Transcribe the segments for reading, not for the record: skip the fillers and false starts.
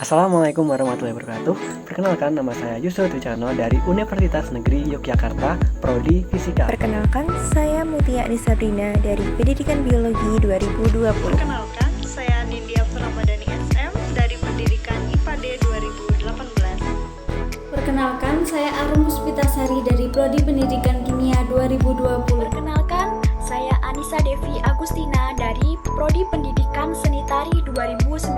Assalamualaikum warahmatullahi wabarakatuh. Perkenalkan, nama saya Yusuf Tucano dari Universitas Negeri Yogyakarta, Prodi Fisika. Perkenalkan, saya Mutia Sabrina dari Pendidikan Biologi 2020. Perkenalkan, saya Nindya Ramadhani SM dari Pendidikan IPA D 2018. Perkenalkan, saya Arum Puspitasari dari Prodi Pendidikan Kimia 2020. Perkenalkan, saya Anissa Devi Agustina dari Prodi Pendidikan Seni Tari 2019.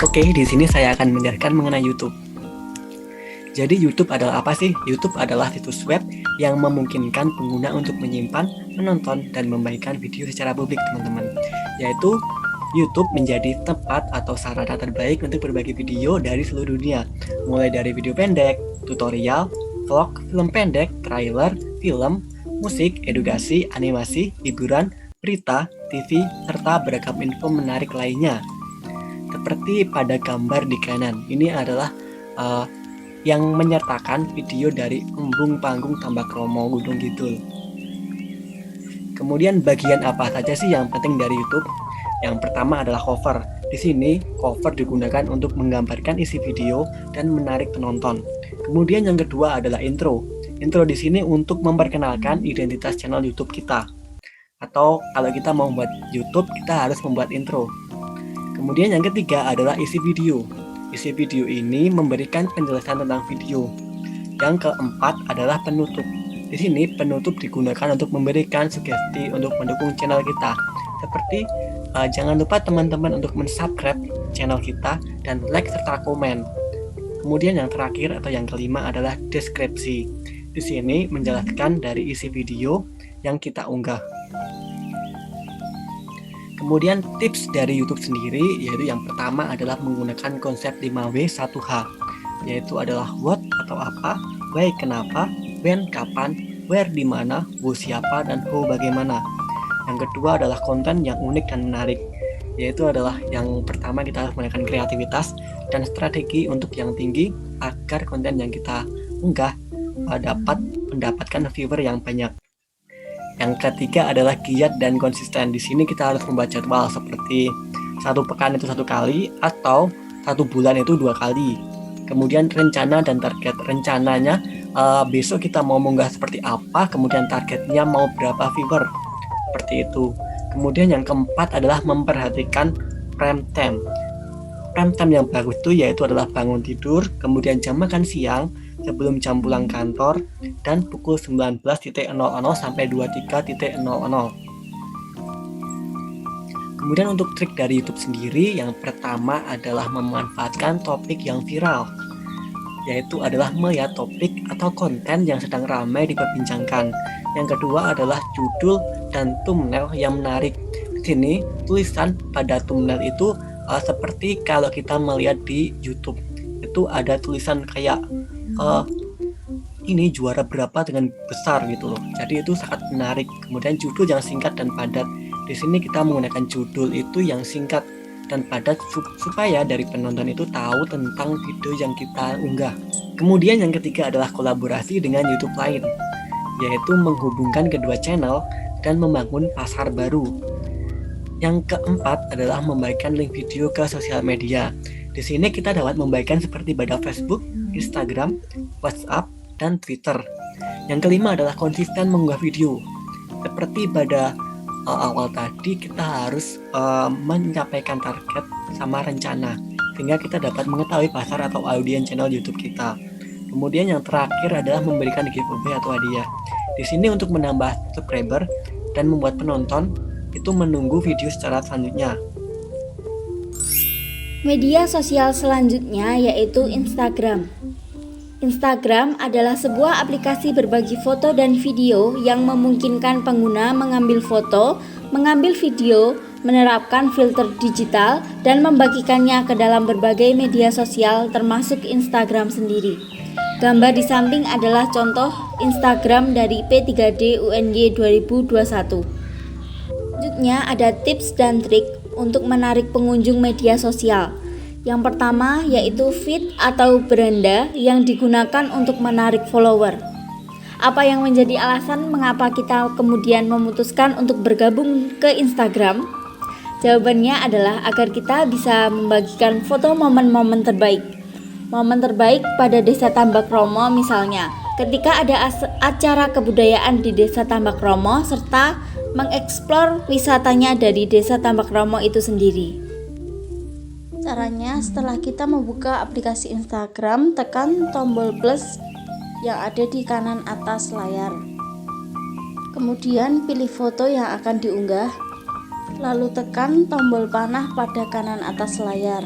Oke, di sini saya akan menjelaskan mengenai YouTube. Jadi YouTube adalah apa sih? YouTube adalah situs web yang memungkinkan pengguna untuk menyimpan, menonton, dan membagikan video secara publik, teman-teman. Yaitu YouTube menjadi tempat atau sarana terbaik untuk berbagi video dari seluruh dunia, mulai dari video pendek, tutorial, vlog, film pendek, trailer, film, musik, edukasi, animasi, hiburan, berita, TV, serta beragam info menarik lainnya. Seperti pada gambar di kanan, ini adalah yang menyertakan video dari embung panggung Tambak Romo Gunung Kidul. Kemudian bagian apa saja sih yang penting dari YouTube? Yang pertama adalah cover. Di sini cover digunakan untuk menggambarkan isi video dan menarik penonton. Kemudian yang kedua adalah intro. Intro di sini untuk memperkenalkan identitas channel YouTube kita. Atau kalau kita mau membuat YouTube, kita harus membuat intro. Kemudian yang ketiga adalah isi video. Isi video ini memberikan penjelasan tentang video. Yang keempat adalah penutup. Di sini penutup digunakan untuk memberikan sugesti untuk mendukung channel kita. Seperti jangan lupa teman-teman untuk mensubscribe channel kita dan like serta komen. Kemudian yang terakhir atau yang kelima adalah deskripsi. Di sini menjelaskan dari isi video yang kita unggah. Kemudian tips dari YouTube sendiri, yaitu yang pertama adalah menggunakan konsep 5W 1H, yaitu adalah what atau apa, why kenapa, when kapan, where di mana, who siapa, dan who bagaimana. Yang kedua adalah konten yang unik dan menarik, yaitu adalah yang pertama kita harus menggunakan kreativitas dan strategi untuk yang tinggi agar konten yang kita unggah dapat mendapatkan viewer yang banyak. Yang ketiga adalah giat dan konsisten. Di sini kita harus membuat jadwal seperti satu pekan itu 1 kali atau 1 bulan itu 2 kali. Kemudian rencana dan target. Rencananya besok kita mau mengunggah seperti apa, kemudian targetnya mau berapa viewer, seperti itu. Kemudian yang keempat adalah memperhatikan prime time. Prime time yang bagus itu yaitu adalah bangun tidur, kemudian jam makan siang, sebelum jam pulang kantor, dan pukul 19.00 sampai 23.00. Kemudian untuk trik dari YouTube sendiri, yang pertama adalah memanfaatkan topik yang viral, yaitu adalah melihat topik atau konten yang sedang ramai diperbincangkan. Yang kedua adalah judul dan thumbnail yang menarik. Di sini tulisan pada thumbnail itu seperti kalau kita melihat di YouTube, itu ada tulisan kayak ini juara berapa dengan besar gitu loh. Jadi itu sangat menarik. Kemudian judul yang singkat dan padat. Di sini kita menggunakan judul itu yang singkat dan padat supaya dari penonton itu tahu tentang video yang kita unggah. Kemudian yang ketiga adalah kolaborasi dengan YouTube lain, yaitu menghubungkan kedua channel dan membangun pasar baru. Yang keempat adalah membagikan link video ke sosial media. Di sini kita dapat membagikan seperti pada Facebook, Instagram, WhatsApp, dan Twitter. Yang kelima adalah konsisten mengunggah video. Seperti pada awal tadi, kita harus menyampaikan target sama rencana, sehingga kita dapat mengetahui pasar atau audiens channel YouTube kita. Kemudian yang terakhir adalah memberikan giveaway atau hadiah. Di sini untuk menambah subscriber dan membuat penonton itu menunggu video secara selanjutnya. Media sosial selanjutnya yaitu Instagram. Instagram adalah sebuah aplikasi berbagi foto dan video yang memungkinkan pengguna mengambil foto, mengambil video, menerapkan filter digital, dan membagikannya ke dalam berbagai media sosial termasuk Instagram sendiri. Gambar di samping adalah contoh Instagram dari P3D UNY 2021. Selanjutnya ada tips dan trik untuk menarik pengunjung media sosial. Yang pertama yaitu feed atau beranda yang digunakan untuk menarik follower. Apa yang menjadi alasan mengapa kita kemudian memutuskan untuk bergabung ke Instagram? Jawabannya adalah agar kita bisa membagikan foto momen-momen terbaik. Momen terbaik pada Desa Tambakromo misalnya, ketika ada acara kebudayaan di Desa Tambakromo serta mengeksplor wisatanya dari Desa Tambakromo itu sendiri. Caranya, setelah kita membuka aplikasi Instagram, tekan tombol plus yang ada di kanan atas layar. Kemudian pilih foto yang akan diunggah, lalu tekan tombol panah pada kanan atas layar.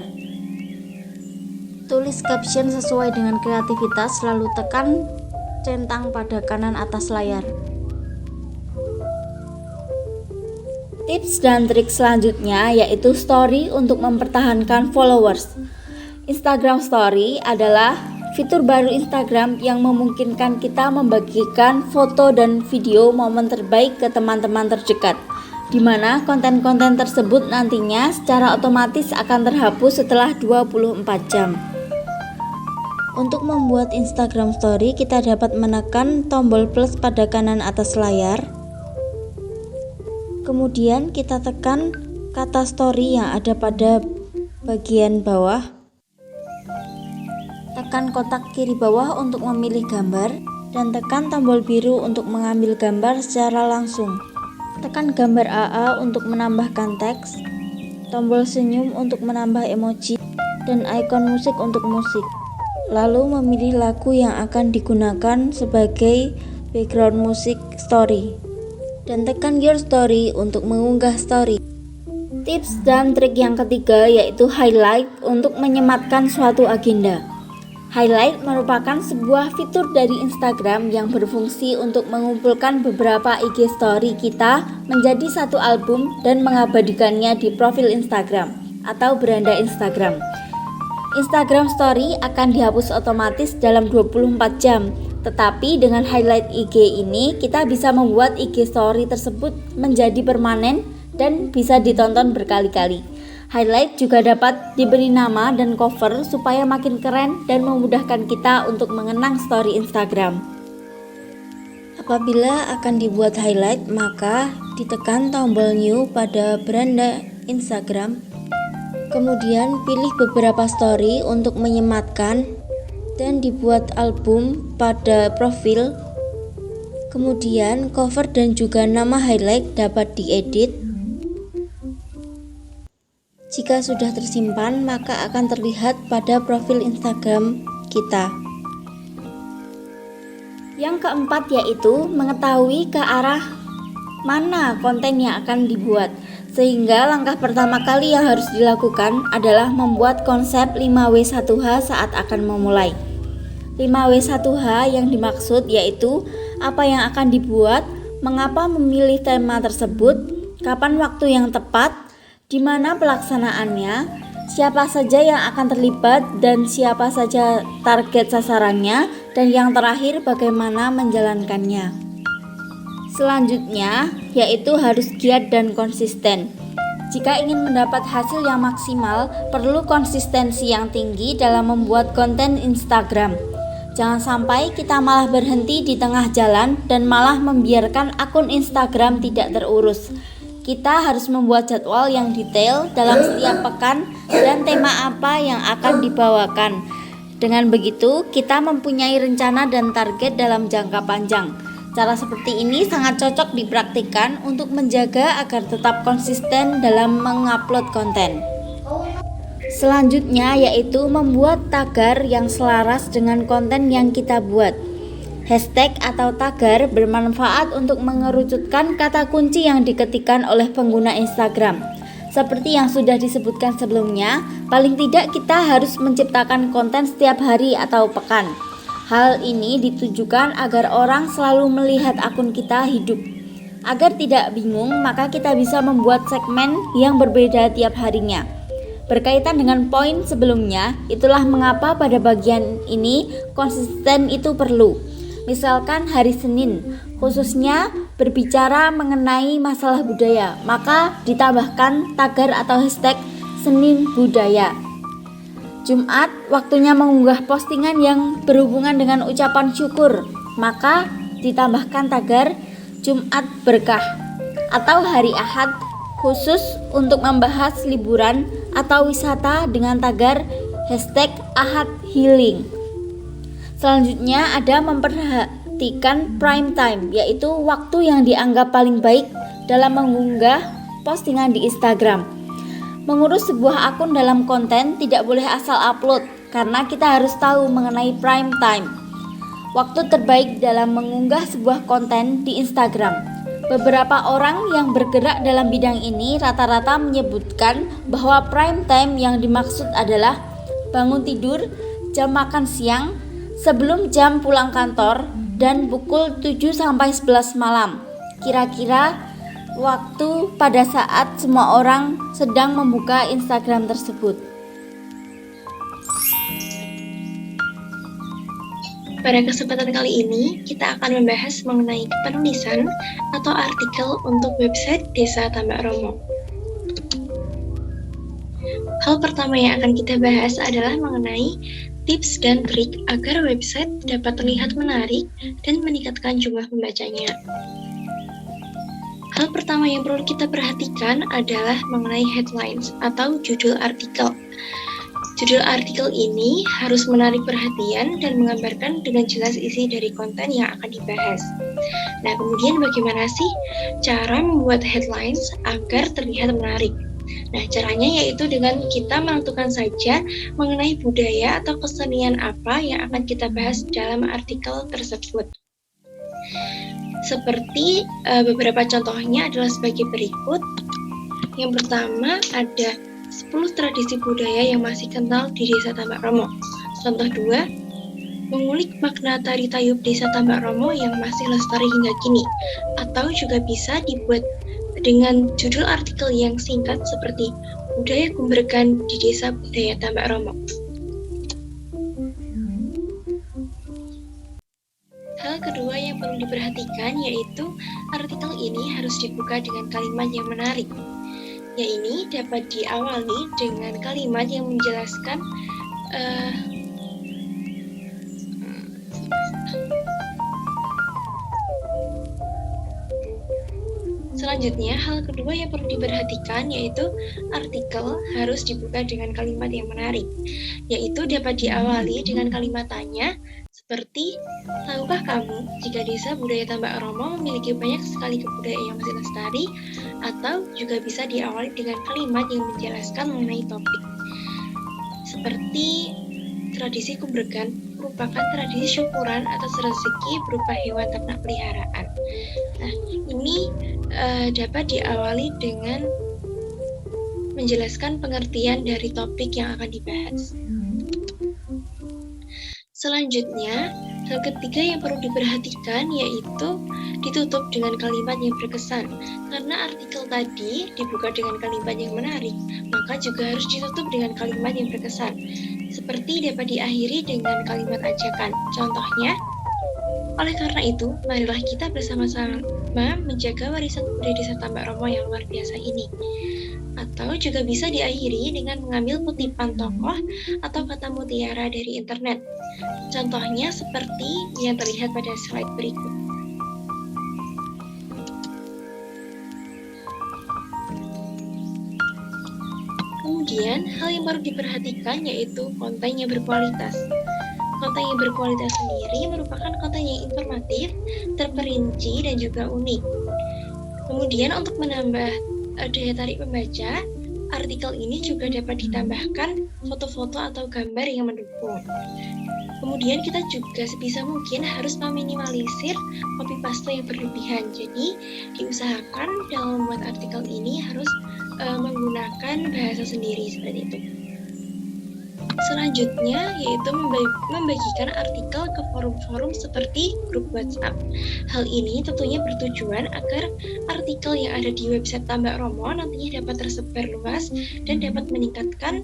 Tulis caption sesuai dengan kreativitas, lalu tekan centang pada kanan atas layar. Tips dan trik selanjutnya yaitu story untuk mempertahankan followers. Instagram Story adalah fitur baru Instagram yang memungkinkan kita membagikan foto dan video momen terbaik ke teman-teman terdekat, di mana konten-konten tersebut nantinya secara otomatis akan terhapus setelah 24 jam. Untuk membuat Instagram Story, kita dapat menekan tombol plus pada kanan atas layar. Kemudian kita tekan kata story yang ada pada bagian bawah. Tekan kotak kiri bawah untuk memilih gambar dan tekan tombol biru untuk mengambil gambar secara langsung. Tekan gambar AA untuk menambahkan teks, tombol senyum untuk menambah emoji, dan ikon musik untuk musik. Lalu memilih lagu yang akan digunakan sebagai background musik story. Dan tekan your story untuk mengunggah story. Tips dan trik yang ketiga yaitu highlight untuk menyematkan suatu agenda. Highlight merupakan sebuah fitur dari Instagram yang berfungsi untuk mengumpulkan beberapa IG story kita menjadi satu album dan mengabadikannya di profil Instagram atau beranda Instagram. Instagram Story akan dihapus otomatis dalam 24 jam. Tetapi dengan highlight IG ini kita bisa membuat IG story tersebut menjadi permanen dan bisa ditonton berkali-kali. Highlight juga dapat diberi nama dan cover supaya makin keren dan memudahkan kita untuk mengenang story Instagram. Apabila akan dibuat highlight, maka ditekan tombol new pada beranda Instagram. Kemudian pilih beberapa story untuk menyematkan dan dibuat album pada profil. Kemudian cover dan juga nama highlight dapat diedit. Jika sudah tersimpan, maka akan terlihat pada profil Instagram kita. Yang keempat yaitu mengetahui ke arah mana konten yang akan dibuat. Sehingga langkah pertama kali yang harus dilakukan adalah membuat konsep 5W1H saat akan memulai. 5W1H yang dimaksud yaitu apa yang akan dibuat, mengapa memilih tema tersebut, kapan waktu yang tepat, di mana pelaksanaannya, siapa saja yang akan terlibat dan siapa saja target sasarannya, dan yang terakhir bagaimana menjalankannya. Selanjutnya yaitu harus giat dan konsisten. Jika ingin mendapat hasil yang maksimal, perlu konsistensi yang tinggi dalam membuat konten Instagram. Jangan sampai kita malah berhenti di tengah jalan dan malah membiarkan akun Instagram tidak terurus. Kita harus membuat jadwal yang detail dalam setiap pekan dan tema apa yang akan dibawakan. Dengan begitu, kita mempunyai rencana dan target dalam jangka panjang. Cara seperti ini sangat cocok dipraktikkan untuk menjaga agar tetap konsisten dalam mengupload konten. Selanjutnya yaitu membuat tagar yang selaras dengan konten yang kita buat. Hashtag atau tagar bermanfaat untuk mengerucutkan kata kunci yang diketikkan oleh pengguna Instagram. Seperti yang sudah disebutkan sebelumnya, paling tidak kita harus menciptakan konten setiap hari atau pekan. Hal ini ditujukan agar orang selalu melihat akun kita hidup. Agar tidak bingung, maka kita bisa membuat segmen yang berbeda tiap harinya. Berkaitan dengan poin sebelumnya, itulah mengapa pada bagian ini konsisten itu perlu. Misalkan hari Senin, khususnya berbicara mengenai masalah budaya, maka ditambahkan tagar atau hashtag Senin Budaya. Jumat, waktunya mengunggah postingan yang berhubungan dengan ucapan syukur, maka ditambahkan tagar Jumat Berkah. Atau hari Ahad, khusus untuk membahas liburan atau wisata dengan tagar #AhadHealing. Selanjutnya ada memperhatikan prime time, yaitu waktu yang dianggap paling baik dalam mengunggah postingan di Instagram. Mengurus sebuah akun dalam konten tidak boleh asal upload, karena kita harus tahu mengenai prime time, waktu terbaik dalam mengunggah sebuah konten di Instagram. Beberapa orang yang bergerak dalam bidang ini rata-rata menyebutkan bahwa prime time yang dimaksud adalah bangun tidur, jam makan siang, sebelum jam pulang kantor, dan pukul 7-11 malam. Kira-kira waktu pada saat semua orang sedang membuka Instagram tersebut. Pada kesempatan kali ini, kita akan membahas mengenai penulisan atau artikel untuk website Desa Tambak Romo. Hal pertama yang akan kita bahas adalah mengenai tips dan trik agar website dapat terlihat menarik dan meningkatkan jumlah pembacanya. Hal pertama yang perlu kita perhatikan adalah mengenai headlines atau judul artikel. Judul artikel ini harus menarik perhatian dan menggambarkan dengan jelas isi dari konten yang akan dibahas. Nah, kemudian bagaimana sih cara membuat headlines agar terlihat menarik? Nah, caranya yaitu dengan kita menentukan saja mengenai budaya atau kesenian apa yang akan kita bahas dalam artikel tersebut. Seperti beberapa contohnya adalah sebagai berikut. Yang pertama ada 10 tradisi budaya yang masih kental di Desa Tambak Romo. Contoh 2, mengulik makna tari tayub Desa Tambak Romo yang masih lestari hingga kini. Atau juga bisa dibuat dengan judul artikel yang singkat seperti Budaya Gumbergan di Desa Budaya Tambak Romo. Hal kedua yang perlu diperhatikan yaitu artikel ini harus dibuka dengan kalimat yang menarik. Ya, ini dapat diawali dengan kalimat yang menjelaskan Selanjutnya, hal kedua yang perlu diperhatikan yaitu artikel harus dibuka dengan kalimat yang menarik, yaitu dapat diawali dengan kalimat tanya seperti, tahukah kamu jika Desa Budaya Tambak Romo memiliki banyak sekali kebudayaan yang masih lestari? Atau juga bisa diawali dengan kalimat yang menjelaskan mengenai topik seperti tradisi Gumbergan merupakan tradisi syukuran atas rezeki berupa hewan ternak peliharaan. Nah, ini dapat diawali dengan menjelaskan pengertian dari topik yang akan dibahas. Selanjutnya, hal ketiga yang perlu diperhatikan yaitu ditutup dengan kalimat yang berkesan. Karena artikel tadi dibuka dengan kalimat yang menarik, maka juga harus ditutup dengan kalimat yang berkesan. Seperti dapat diakhiri dengan kalimat ajakan. Contohnya, oleh karena itu, marilah kita bersama-sama menjaga warisan budaya Desa Tambak Romo yang luar biasa ini. Atau juga bisa diakhiri dengan mengambil kutipan tokoh atau kata mutiara dari internet. Contohnya seperti yang terlihat pada slide berikut. Kemudian, hal yang perlu diperhatikan yaitu konten yang berkualitas. Konten yang berkualitas sendiri merupakan konten yang informatif, terperinci, dan juga unik. Kemudian untuk menambah daya tarik pembaca, artikel ini juga dapat ditambahkan foto-foto atau gambar yang mendukung. Kemudian kita juga sebisa mungkin harus meminimalisir copy paste yang berlebihan. Jadi diusahakan dalam membuat artikel ini harus menggunakan bahasa sendiri seperti itu. Selanjutnya yaitu membagikan artikel ke forum-forum seperti grup WhatsApp. Hal ini tentunya bertujuan agar artikel yang ada di website Tambak Romo nantinya dapat tersebar luas dan dapat meningkatkan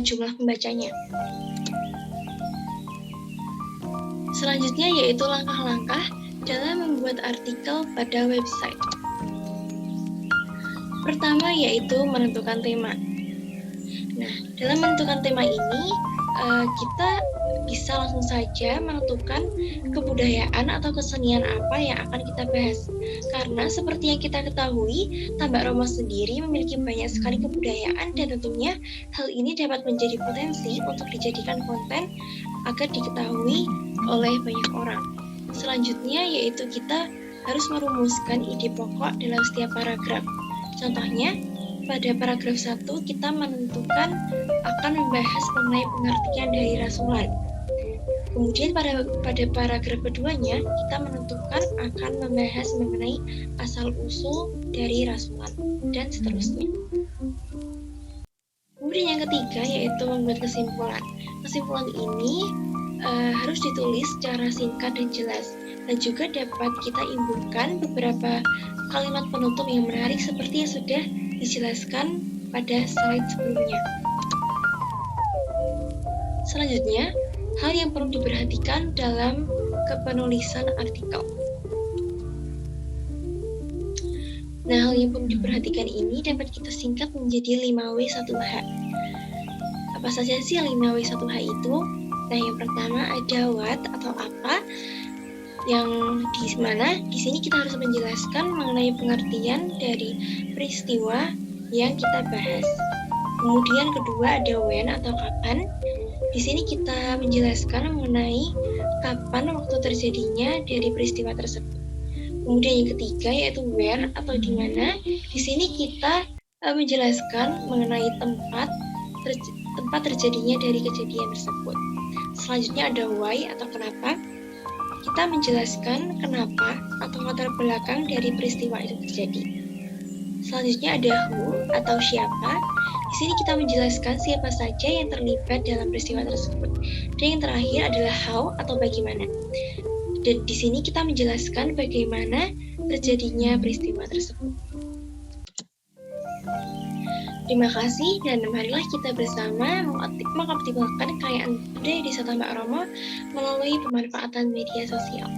jumlah pembacanya. Selanjutnya yaitu langkah-langkah dalam membuat artikel pada website. Pertama yaitu menentukan tema. Nah, dalam menentukan tema ini kita bisa langsung saja menentukan kebudayaan atau kesenian apa yang akan kita bahas. Karena seperti yang kita ketahui, Tambak Roma sendiri memiliki banyak sekali kebudayaan dan tentunya hal ini dapat menjadi potensi untuk dijadikan konten agar diketahui oleh banyak orang. Selanjutnya yaitu kita harus merumuskan ide pokok dalam setiap paragraf. Contohnya, pada paragraf 1 kita menentukan akan membahas mengenai pengertian dari rasulan. Kemudian pada paragraf keduanya kita menentukan akan membahas mengenai asal-usul dari rasulan dan seterusnya. Kemudian yang ketiga yaitu membuat kesimpulan. Kesimpulan ini harus ditulis secara singkat dan jelas, dan juga dapat kita imbuhkan beberapa kalimat penutup yang menarik seperti yang sudah dijelaskan pada slide sebelumnya. Selanjutnya, hal yang perlu diperhatikan dalam kepenulisan artikel. Nah, hal yang perlu diperhatikan ini dapat kita singkat menjadi 5W1H. Apa saja sih 5W1H itu? Nah, yang pertama ada what atau apa, yang di mana di sini kita harus menjelaskan mengenai pengertian dari peristiwa yang kita bahas. Kemudian kedua ada when atau kapan. Di sini kita menjelaskan mengenai kapan waktu terjadinya dari peristiwa tersebut. Kemudian yang ketiga yaitu where atau di mana. Di sini kita menjelaskan mengenai tempat terjadinya dari kejadian tersebut. Selanjutnya ada why atau kenapa. Kita menjelaskan kenapa atau latar belakang dari peristiwa itu terjadi. Selanjutnya ada who atau siapa. Di sini kita menjelaskan siapa saja yang terlibat dalam peristiwa tersebut. Dan yang terakhir adalah how atau bagaimana. Dan di sini kita menjelaskan bagaimana terjadinya peristiwa tersebut. Terima kasih dan marilah kita bersama mengoptimalkan kekayaan budaya Desa Tambak Roma melalui pemanfaatan media sosial.